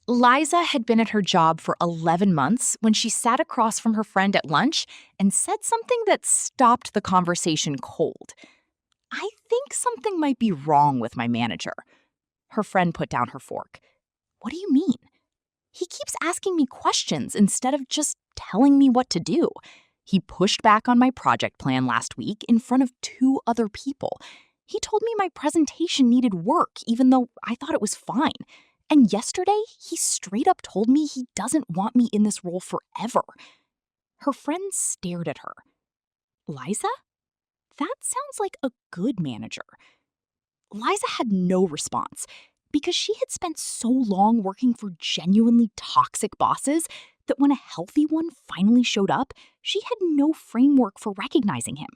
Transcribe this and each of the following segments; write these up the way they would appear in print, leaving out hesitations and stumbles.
Liza had been at her job for 11 months when she sat across from her friend at lunch and said something that stopped the conversation cold. "I think something might be wrong with my manager." Her friend put down her fork. "What do you mean?" "He keeps asking me questions instead of just telling me what to do. He pushed back on my project plan last week in front of 2 other people. He told me my presentation needed work even though I thought it was fine. And yesterday, he straight up told me he doesn't want me in this role forever." Her friend stared at her. "Liza? That sounds like a good manager." Liza had no response because she had spent so long working for genuinely toxic bosses that when a healthy one finally showed up, she had no framework for recognizing him.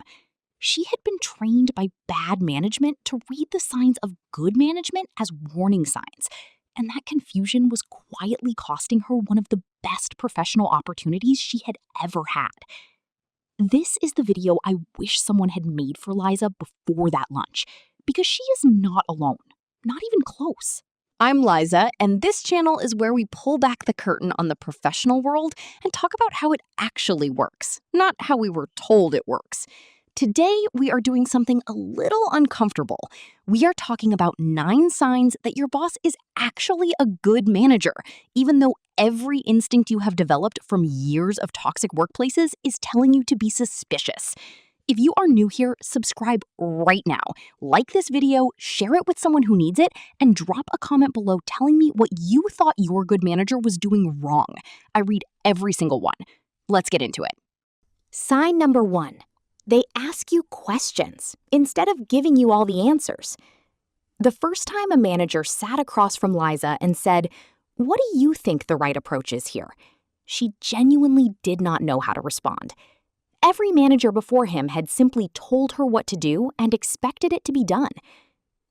She had been trained by bad management to read the signs of good management as warning signs, and that confusion was quietly costing her one of the best professional opportunities she had ever had. This is the video I wish someone had made for Liza before that lunch, because she is not alone, not even close. I'm Liza, and this channel is where we pull back the curtain on the professional world and talk about how it actually works, not how we were told it works. Today, we are doing something a little uncomfortable. We are talking about 9 signs that your boss is actually a good manager, even though every instinct you have developed from years of toxic workplaces is telling you to be suspicious. If you are new here, subscribe right now. Like this video, share it with someone who needs it, and drop a comment below telling me what you thought your good manager was doing wrong. I read every single one. Let's get into it. Sign number 1. They ask you questions instead of giving you all the answers. The first time a manager sat across from Liza and said, "What do you think the right approach is here?" she genuinely did not know how to respond. Every manager before him had simply told her what to do and expected it to be done.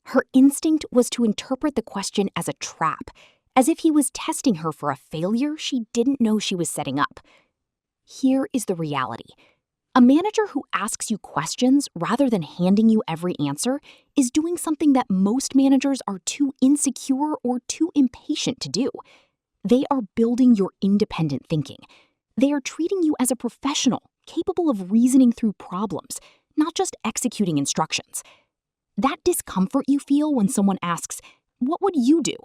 Her instinct was to interpret the question as a trap, as if he was testing her for a failure she didn't know she was setting up. Here is the reality. A manager who asks you questions rather than handing you every answer is doing something that most managers are too insecure or too impatient to do. They are building your independent thinking. They are treating you as a professional, capable of reasoning through problems, not just executing instructions. That discomfort you feel when someone asks, "What would you do?"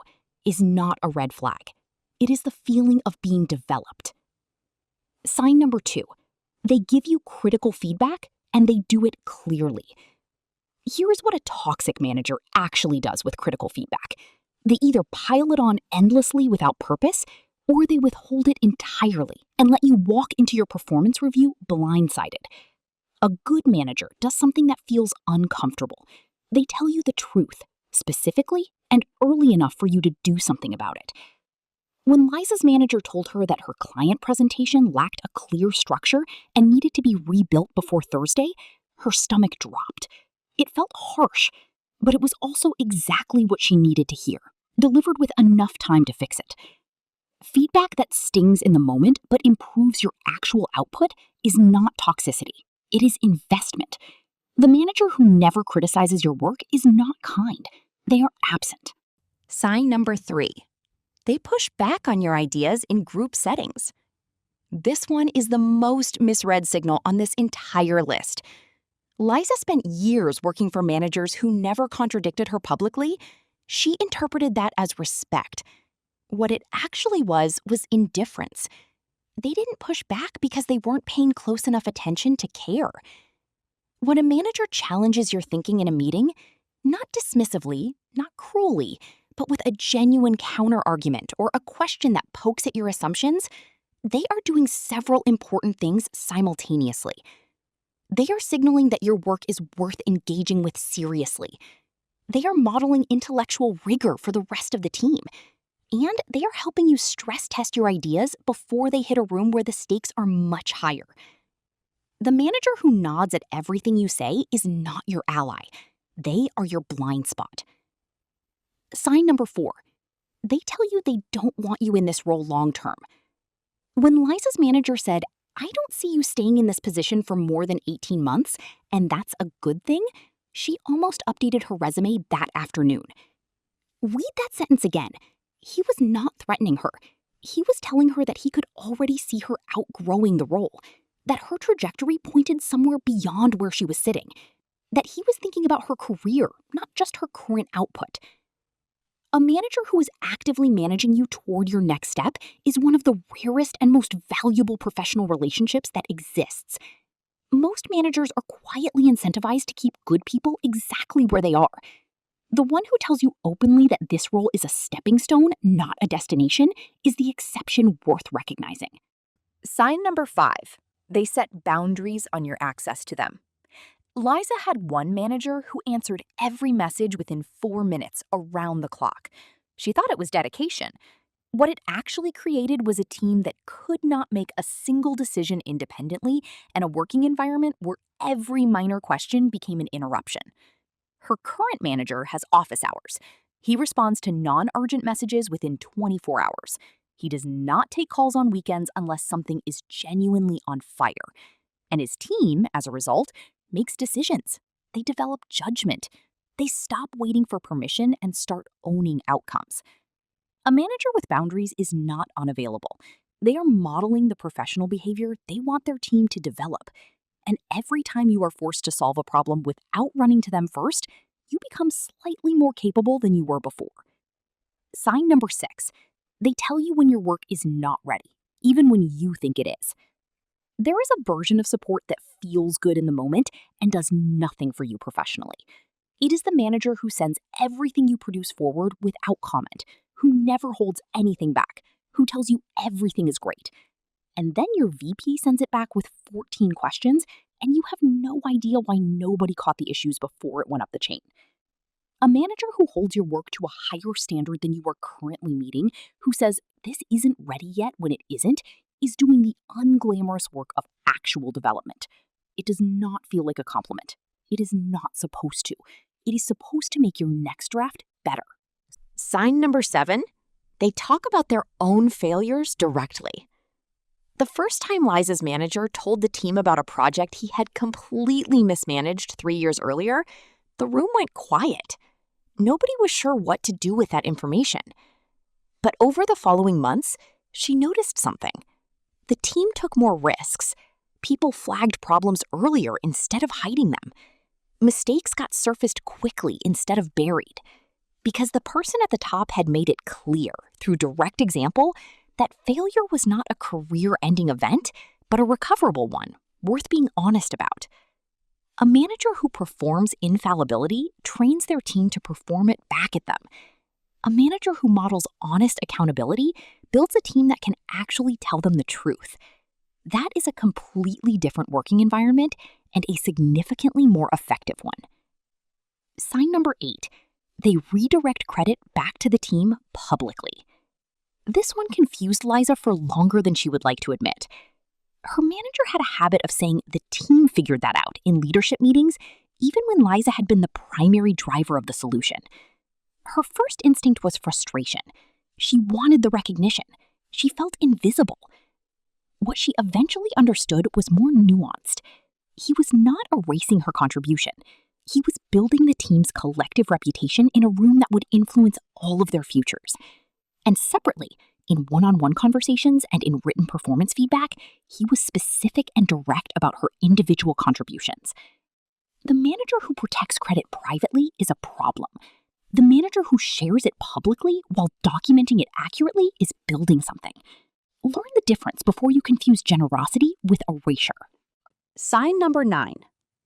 is not a red flag. It is the feeling of being developed. Sign number 2. They give you critical feedback, and they do it clearly. Here's what a toxic manager actually does with critical feedback. They either pile it on endlessly without purpose, or they withhold it entirely and let you walk into your performance review blindsided. A good manager does something that feels uncomfortable. They tell you the truth, specifically and early enough for you to do something about it. When Liza's manager told her that her client presentation lacked a clear structure and needed to be rebuilt before Thursday, her stomach dropped. It felt harsh, but it was also exactly what she needed to hear, delivered with enough time to fix it. Feedback that stings in the moment but improves your actual output is not toxicity. It is investment. The manager who never criticizes your work is not kind. They are absent. Sign number 3. They push back on your ideas in group settings. This one is the most misread signal on this entire list. Liza spent years working for managers who never contradicted her publicly. She interpreted that as respect. What it actually was indifference. They didn't push back because they weren't paying close enough attention to care. When a manager challenges your thinking in a meeting, not dismissively, not cruelly, but with a genuine counter-argument or a question that pokes at your assumptions, they are doing several important things simultaneously. They are signaling that your work is worth engaging with seriously. They are modeling intellectual rigor for the rest of the team. And they are helping you stress test your ideas before they hit a room where the stakes are much higher. The manager who nods at everything you say is not your ally. They are your blind spot. Sign number 4. They tell you they don't want you in this role long term. When Liza's manager said, "I don't see you staying in this position for more than 18 months, and that's a good thing," she almost updated her resume that afternoon. Read that sentence again. He was not threatening her. He was telling her that he could already see her outgrowing the role, that her trajectory pointed somewhere beyond where she was sitting, that he was thinking about her career, not just her current output. A manager who is actively managing you toward your next step is one of the rarest and most valuable professional relationships that exists. Most managers are quietly incentivized to keep good people exactly where they are. The one who tells you openly that this role is a stepping stone, not a destination, is the exception worth recognizing. Sign number 5. They set boundaries on your access to them. Liza had one manager who answered every message within 4 minutes around the clock. She thought it was dedication. What it actually created was a team that could not make a single decision independently and a working environment where every minor question became an interruption. Her current manager has office hours. He responds to non-urgent messages within 24 hours. He does not take calls on weekends unless something is genuinely on fire. And his team, as a result, makes decisions. They develop judgment. They stop waiting for permission and start owning outcomes. A manager with boundaries is not unavailable. They are modeling the professional behavior they want their team to develop. And every time you are forced to solve a problem without running to them first, you become slightly more capable than you were before. Sign number 6. They tell you when your work is not ready, even when you think it is. There is a version of support that feels good in the moment and does nothing for you professionally. It is the manager who sends everything you produce forward without comment, who never holds anything back, who tells you everything is great. And then your VP sends it back with 14 questions, and you have no idea why nobody caught the issues before it went up the chain. A manager who holds your work to a higher standard than you are currently meeting, who says this isn't ready yet when it isn't, is doing the unglamorous work of actual development. It does not feel like a compliment. It is not supposed to. It is supposed to make your next draft better. Sign number 7. They talk about their own failures directly. The first time Liza's manager told the team about a project he had completely mismanaged 3 years earlier, the room went quiet. Nobody was sure what to do with that information. But over the following months, she noticed something. The team took more risks. People flagged problems earlier instead of hiding them. Mistakes got surfaced quickly instead of buried. Because the person at the top had made it clear, through direct example, that failure was not a career-ending event, but a recoverable one, worth being honest about. A manager who performs infallibility trains their team to perform it back at them. A manager who models honest accountability builds a team that can actually tell them the truth. That is a completely different working environment and a significantly more effective one. Sign number 8. They redirect credit back to the team publicly. This one confused Liza for longer than she would like to admit. Her manager had a habit of saying the team figured that out in leadership meetings, even when Liza had been the primary driver of the solution. Her first instinct was frustration. She wanted the recognition. She felt invisible. What she eventually understood was more nuanced. He was not erasing her contribution. He was building the team's collective reputation in a room that would influence all of their futures. And separately, in one-on-one conversations and in written performance feedback, he was specific and direct about her individual contributions. The manager who protects credit privately is a problem. The manager who shares it publicly while documenting it accurately is building something. Learn the difference before you confuse generosity with erasure. Sign number 9.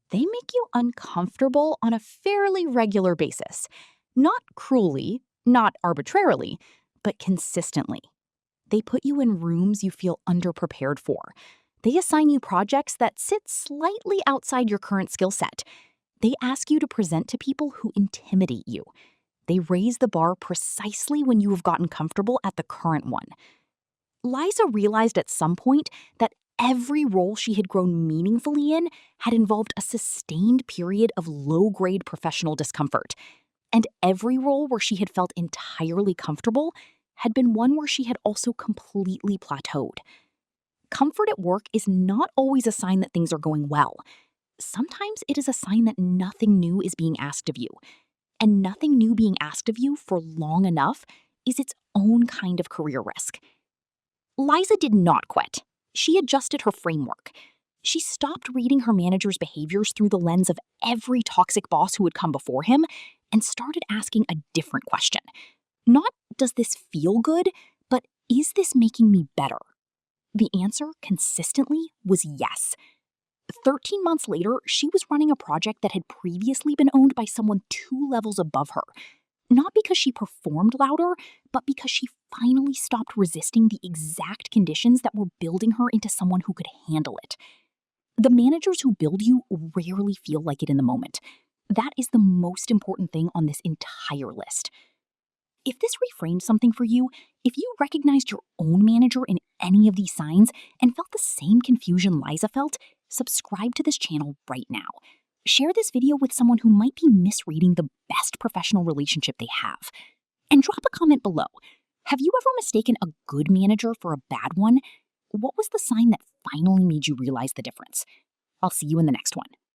They make you uncomfortable on a fairly regular basis. Not cruelly, not arbitrarily, but consistently. They put you in rooms you feel underprepared for. They assign you projects that sit slightly outside your current skill set. They ask you to present to people who intimidate you. They raise the bar precisely when you have gotten comfortable at the current one. Liza realized at some point that every role she had grown meaningfully in had involved a sustained period of low-grade professional discomfort. And every role where she had felt entirely comfortable had been one where she had also completely plateaued. Comfort at work is not always a sign that things are going well. Sometimes it is a sign that nothing new is being asked of you. And nothing new being asked of you for long enough is its own kind of career risk. Liza did not quit. She adjusted her framework. She stopped reading her manager's behaviors through the lens of every toxic boss who had come before him and started asking a different question. Not, does this feel good, but is this making me better? The answer consistently was yes. 13 months later, she was running a project that had previously been owned by someone 2 levels above her. Not because she performed louder, but because she finally stopped resisting the exact conditions that were building her into someone who could handle it. The managers who build you rarely feel like it in the moment. That is the most important thing on this entire list. If this reframed something for you, if you recognized your own manager in any of these signs and felt the same confusion Liza felt, subscribe to this channel right now. Share this video with someone who might be misreading the best professional relationship they have. And drop a comment below. Have you ever mistaken a good manager for a bad one? What was the sign that finally made you realize the difference? I'll see you in the next one.